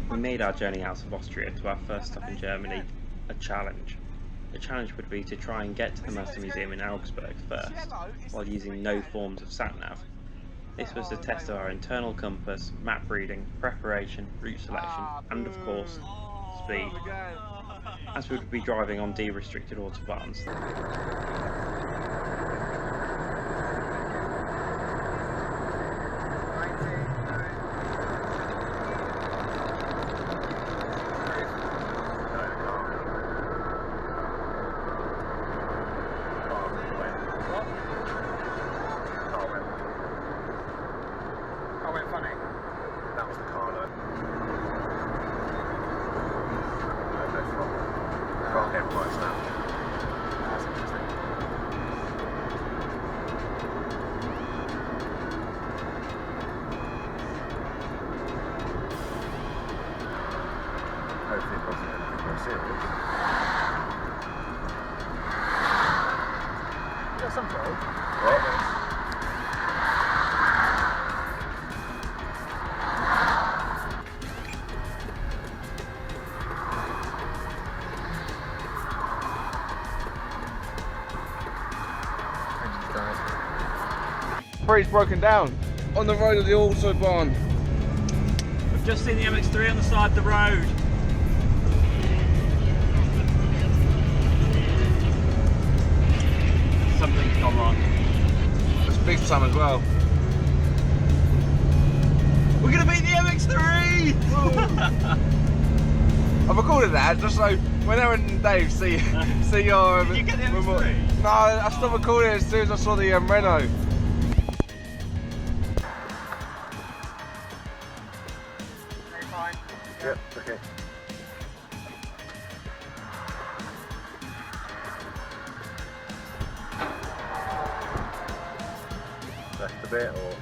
We made our journey out of Austria to our first stop in Germany, a challenge. The challenge would be to try and get to the Mazda Museum in Augsburg first, while using no forms of sat-nav. This was a test of our internal compass, map reading, preparation, route selection, and of course, speed, as we would be driving on de-restricted autobahns. It's broken down on the road of the autobahn. We've just seen the MX3 on the side of the road. Something's gone wrong. It's big time as well. We're gonna beat the MX3! I've recorded that just so when Aaron and Dave see your. Did you get the MX3? No, I stopped recording as soon as I saw the Renault. Yep, okay. Left a bit or?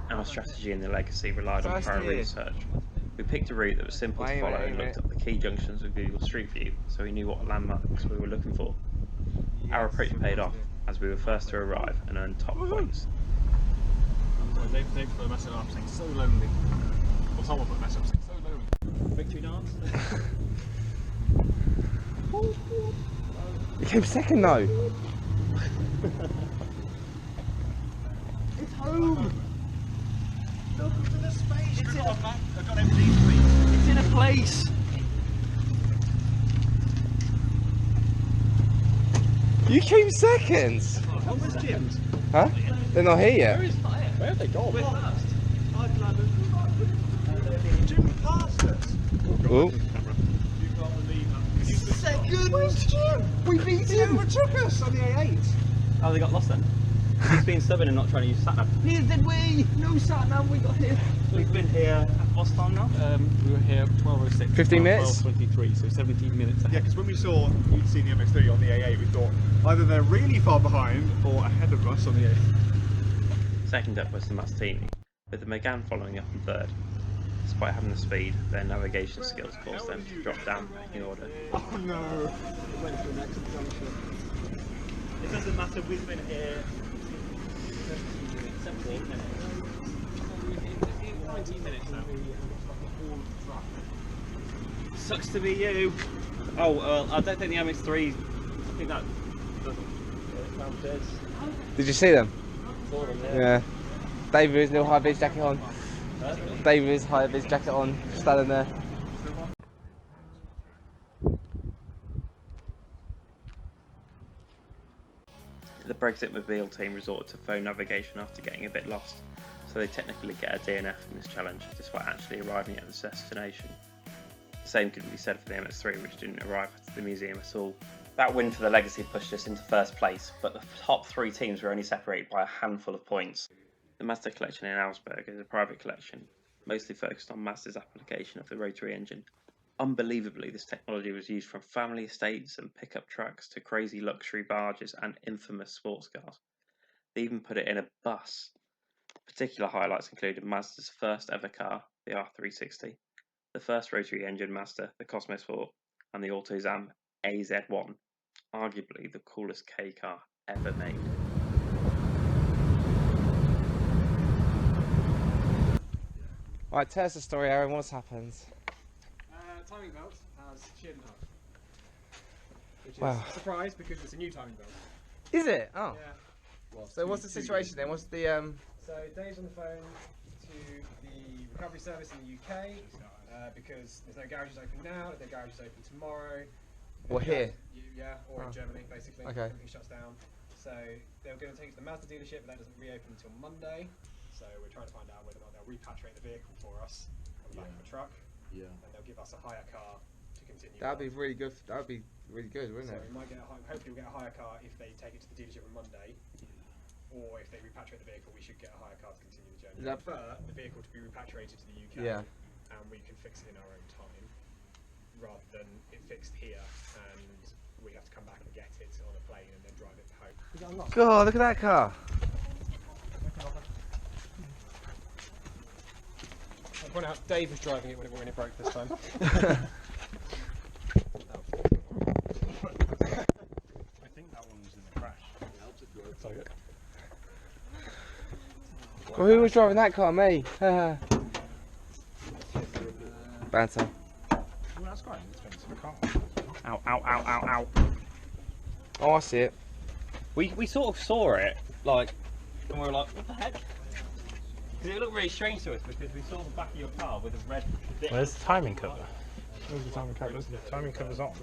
Our strategy in the Legacy relied on prior research. We picked a route that was simple to follow and looked up the key junctions with Google Street View, so we knew what landmarks we were looking for. Our approach paid off, as we were first to arrive and earned top points. Dave put a message up saying so lonely. Or someone put a message up saying so lonely. Victory dance? You came second though. It's home! Look at the space! It's in a map. I've got MG please. It's in a place! You came second. Where's Jim's? Huh? They're not here yet. Where is not here? Where have they gone? We're first. Jim passed us! Oh. You can't believe that. Second! Where's Jim? We beat him! He overtook us on the A8! Oh, they got lost then? He's been stubborn and not trying to use sat nav. Here did we! No sat nav, we got here. We've been here, what's time now? We were here 12:06. 15 minutes? 12:23, so 17 minutes ahead. Yeah, because when we saw you'd seen the MX3 on the AA, we thought either they're really far behind or ahead of us on the A. Second up was the Mastini, with the Megane following up in third. Despite having the speed, their navigation skills caused them to drop down the pecking order. Oh no! Went to the next junction. It doesn't matter, we've been here 17 minutes. 19 minutes now. Sucks to be you. Oh, I don't think the MX3, I think that doesn't count as. Did you see them? Saw them there. Yeah. David with his little high vis jacket on. David with his high vis jacket on, standing there. The Brexit Mobile team resorted to phone navigation after getting a bit lost, so they technically get a DNF in this challenge, despite actually arriving at the destination. The same could be said for the MX3, which didn't arrive at the museum at all. That win for the Legacy pushed us into first place, but the top three teams were only separated by a handful of points. The Mazda collection in Augsburg is a private collection, mostly focused on Mazda's application of the rotary engine. Unbelievably, this technology was used from family estates and pickup trucks to crazy luxury barges and infamous sports cars. They even put it in a bus. Particular highlights included Mazda's first ever car, the R360, the first rotary engine Mazda, the Cosmo Sport, and the AutoZam AZ1, arguably the coolest K car ever made. Right, tell us the story, Aaron. What's happened? Timing belt has sheared in half. Which is Wow. a surprise because it's a new timing belt. Is it? Oh. Yeah. So what's the situation then? What's the So Dave's on the phone to the recovery service in the UK because there's no garages open now, there's no garages open tomorrow. Well, here? Yeah, or in Germany basically. Okay. Everything shuts down. So they were going to take it to the Mazda dealership, but that doesn't reopen until Monday. So we're trying to find out whether or not they'll repatriate the vehicle for us on the back of a truck. Yeah. And they'll give us a hire car to continue. That'd be really good. That'd be really good, wouldn't So it? we might get hopefully we'll get a hire car if they take it to the dealership on Monday. Or if they repatriate the vehicle, we should get a hire car to continue the journey. Is that prefer the vehicle to be repatriated to the UK, and we can fix it in our own time, rather than it fixed here and we have to come back and get it on a plane and then drive it home. God, look at that car. I'll point out, Dave was driving it when it broke this time. I think that one was in the crash. Well, who was driving that car? Me. Banter. Well, that's quite an expensive car. Ow, ow, ow, ow, ow. Oh, I see it. We sort of saw it, like, and we were like, what the heck? Because it looked really strange to us because we saw the back of your car with a red bit. Where's the timing cover? Where's the timing cover? The timing cover's on.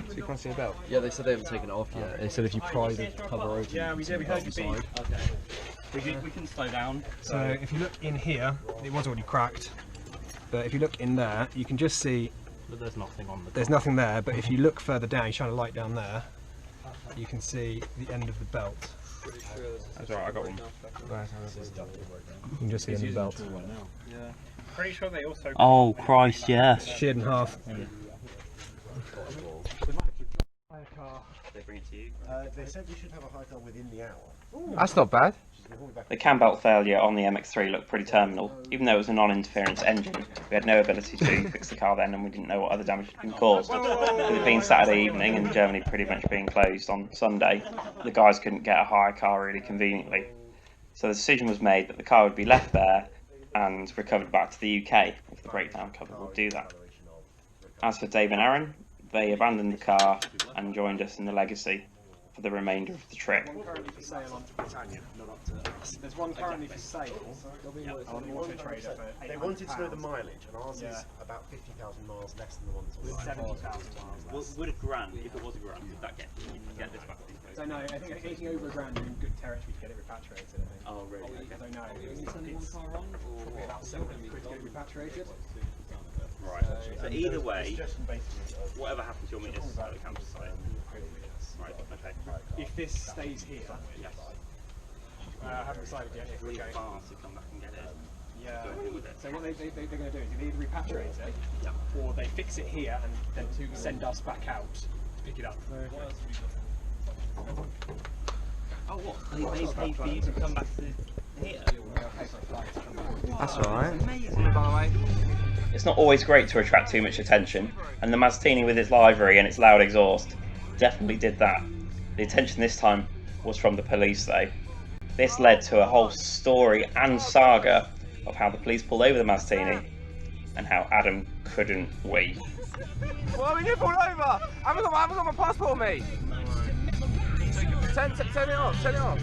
So you can't see a belt. Yeah, they said they haven't taken it off yet. They said if you pry the cover open, Yeah, we did. We heard you beep. Okay. We can slow down. So if you look in here, it was already cracked. But if you look in there, you can just see But there's nothing on the there's nothing there. But if you look further down, you shine a light down there, you can see the end of the belt. That's alright, I got one. You can just see the end of the belt. Pretty sure they also. Oh, Christ, yes. Sheared in half. They bring it to you. They said we should have a high car within the hour. That's not bad. The cam belt failure on the MX-3 looked pretty terminal. Even though it was a non-interference engine, we had no ability to fix the car then and we didn't know what other damage had been caused. With it being Saturday evening and Germany pretty much being closed on Sunday, the guys couldn't get a hire car really conveniently. So the decision was made that the car would be left there and recovered back to the UK if the breakdown cover would do that. As for Dave and Aaron, they abandoned the car and joined us in the Legacy for the remainder of the trip. Currently for sale on Britannia, not up to us. There's one currently for sale on Auto Trader for They wanted to know the £800. mileage, and ours is about 50,000 miles less than the one that's on 70,000 miles less. Would a grand, if it was a grand, would that get this back? So no, I think anything over a grand, you're in good territory to get it repatriated, I think. Oh, really? I don't know. It's probably about 700 quid to get it repatriated. Right. So either way, whatever happens, you'll meet us at the campus site. Right. Okay. If this stays here, Yes. I haven't decided yet if we're Really going. fast to come back and get it. Yeah. Do anything with it. So what they're going to do is they either repatriate it, or they fix it here and then to send us back out to pick it up. Oh, what? They pay for you to come back to here? That's alright. Amazing, by the way. It's not always great to attract too much attention, and the Mazda with its livery and its loud exhaust definitely did that. The attention this time was from the police though. This led to a whole story and saga of how the police pulled over the Mazda and how Adam couldn't wait. Well, we did pull over. I haven't got my passport on me. Turn it off. Turn it off.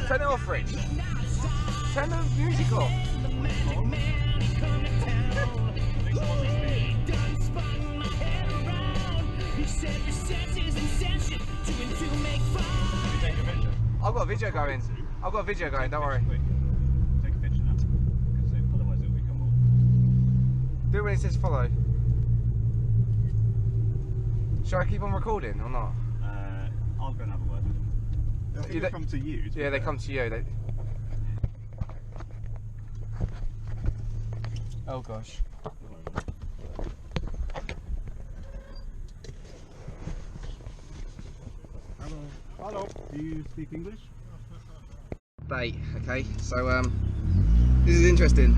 Turn it off, Rich. Turn the music off. I've got a video going. Don't worry. Take a picture now, because otherwise it will become all. Do it when it says follow. Shall I keep on recording or not? I'll go and have a word with them. Yeah, They'll come to you. Yeah, they come to you. Oh gosh. Hello. Do you speak English? update. Okay, so this is interesting.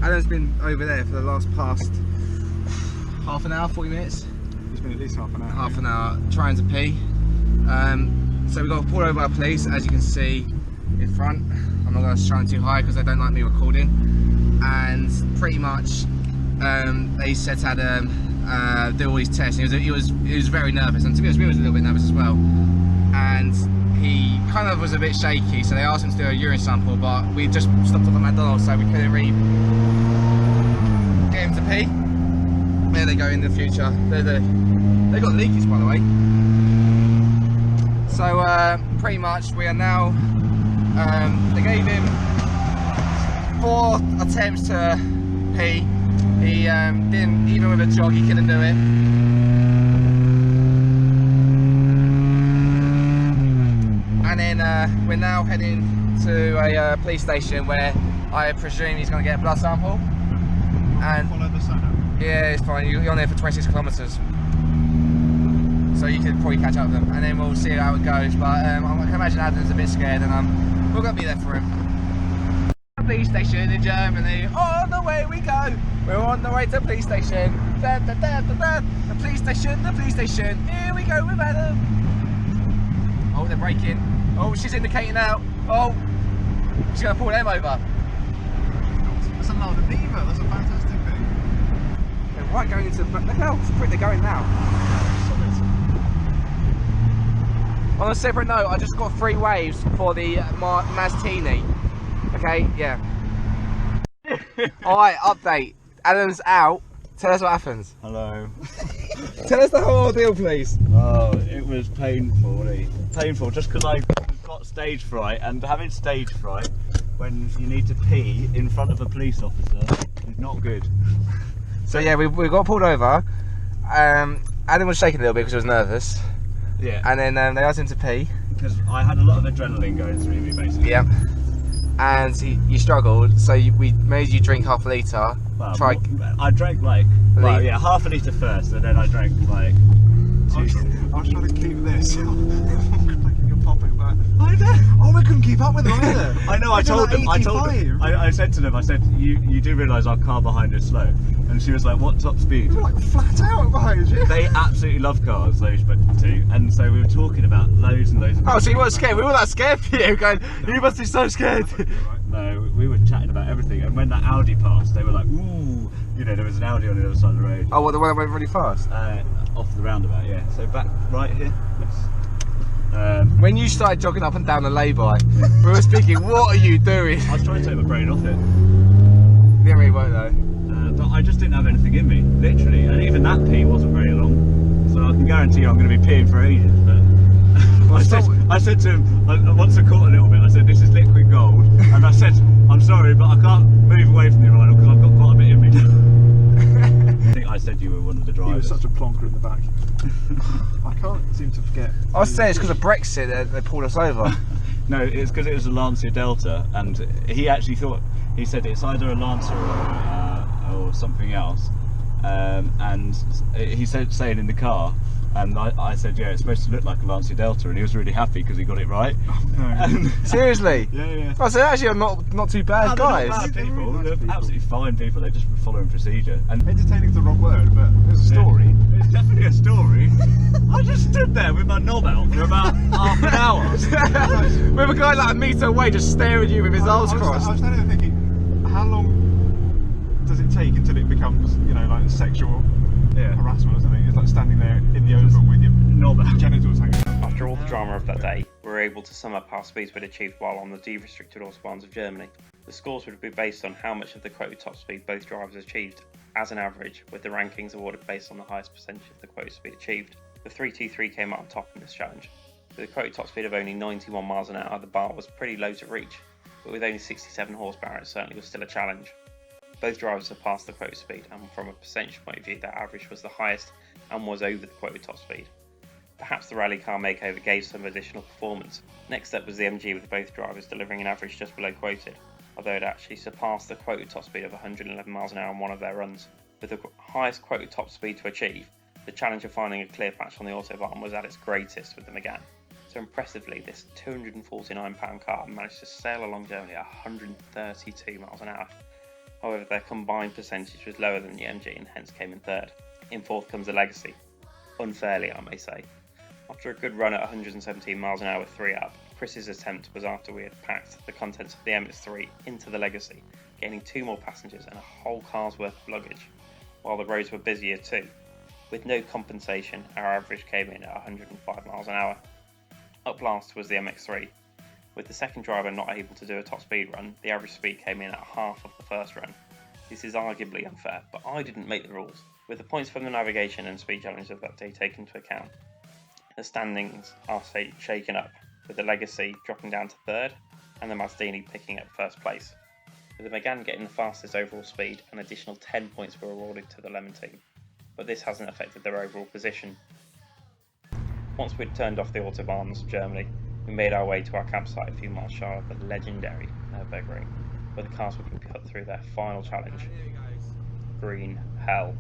Adam's been over there for the past half an hour, 40 minutes. It's been at least half an hour. Half an hour trying to pee. So we got pulled over by police, as you can see in front. I'm not going to shine too high because they don't like me recording. And pretty much they said to Adam do all these tests. He was very nervous, and to be honest, we was a little bit nervous as well. And he kind of was a bit shaky, so they asked him to do a urine sample, but we just stopped off at McDonald's, so we couldn't really get him to pee. There they go in the future. They got leakies, by the way. So pretty much we are now. They gave him 4 attempts to pee. He didn't, even with a jog, he couldn't do it. And then we're now heading to a police station where I presume he's going to get a blood sample. And follow the sat nav. yeah, it's fine. You're on there for 26 kilometres, so you could probably catch up with them, and then we'll see how it goes. But I can imagine Adam's a bit scared, and we're going to be there for him. Police station in Germany. On the way we go. We're on the way to police station. Da, da, da, da, da. The police station. The police station. Here we go with Adam. Oh, they're braking. Oh, she's indicating out. Oh, she's going to pull them over. That's a lot of lever. That's a fantastic thing. They're right going into. Look how quick they're going now. On a separate note, I just got 3 waves for the Mazda. Okay, yeah. Alright, update. Adam's out. Tell us what happens. Hello. Tell us the whole ordeal, please. Oh, it was painful. Painful just because I got stage fright, and having stage fright when you need to pee in front of a police officer is not good. So yeah, we got pulled over. Adam was shaking a little bit because he was nervous. Yeah. And then they asked him to pee. Because I had a lot of adrenaline going through me, basically. Yeah. And you struggled, so we made you drink half a litre. Well, I drank like, half a litre first, and then I drank like 2. I was trying to keep this. You're popping back. I know. Oh, we couldn't keep up with them either. I know. I told them. I said to them. I said, you do realise our car behind is slow, and she was like, "What top speed?" We're like flat out behind you. They absolutely love cars, those two, and so we were talking about loads and loads of. Oh, so you weren't scared? We were that scared for you, going, you must be so scared. No, we were chatting about everything, and when that Audi passed, they were like, "Ooh," you know, there was an Audi on the other side of the road. Oh, well, the one that went really fast? Off the roundabout, yeah. So back right here. When you started jogging up and down the lay-by, we were speaking, what are you doing? I was trying to take my brain off it. Didn't really work though. But I just didn't have anything in me, literally, and even that pee wasn't very long. So I can guarantee you I'm going to be peeing for ages. But I said to him, once I caught a little bit, I said, "This is liquid gold," and I said, "I'm sorry, but I can't move away from you right now because I've got quite a bit in me." I think I said you were one of the drivers. He was such a plonker in the back. I can't seem to forget. I was saying it's because of Brexit they pulled us over. No, it's because it was a Lancia Delta, and he actually thought, he said it's either a Lancer or something else, and he said saying in the car, and I said, yeah, it's supposed to look like a Lancia Delta, and he was really happy because he got it right. Oh, no. Seriously? Yeah. Oh, so actually I'm not too bad, guys. They're not bad people. Nice They're people. absolutely fine people. They're just following procedure. And Entertaining is the wrong word, but there's a story. It's definitely a story. I just stood there with my knob out for about half an hour. With a guy like a metre away just staring at you with his arms crossed. I was standing there thinking, how long does it take until it becomes, you know, like sexual harassment or something? It's like standing there in the open with your genitals hanging out. After all the drama of that day, we were able to sum up how speeds we'd achieved while on the de-restricted autobahns of Germany. The scores would be based on how much of the quoted top speed both drivers achieved as an average, with the rankings awarded based on the highest percentage of the quoted speed achieved. The 323 came out on top in this challenge. With a quoted top speed of only 91 miles an hour, the bar was pretty low to reach, but with only 67 horsepower it certainly was still a challenge. Both drivers surpassed the quoted speed, and from a percentage point of view their average was the highest and was over the quoted top speed. Perhaps the rally car makeover gave some additional performance. Next up was the MG, with both drivers delivering an average just below quoted, although it actually surpassed the quoted top speed of 111 miles an hour on one of their runs. With the highest quoted top speed to achieve, the challenge of finding a clear patch on the autobahn was at its greatest with them again. So So impressively, this £249 car managed to sail along Germany at 132 miles an hour. However, their combined percentage was lower than the MG and hence came in third. In fourth comes the Legacy, unfairly I may say. After a good run at 117 miles an hour with 3 up, Chris's attempt was after we had packed the contents of the MX3 into the Legacy, gaining 2 more passengers and a whole car's worth of luggage, while the roads were busier too. With no compensation, our average came in at 105 miles an hour. Up last was the MX3. With the second driver not able to do a top speed run, the average speed came in at half of the first run. This is arguably unfair, but I didn't make the rules. With the points from the navigation and speed challenge of that day taken into account, the standings are shaken up, with the Legacy dropping down to third and the Mazdini picking up first place. With the Megane getting the fastest overall speed, an additional 10 points were awarded to the Lemon team, but this hasn't affected their overall position. Once we'd turned off the autobahns of Germany, we made our way to our campsite a few miles shy of the legendary Nurburgring, where the cars were being put through their final challenge, Green Hell.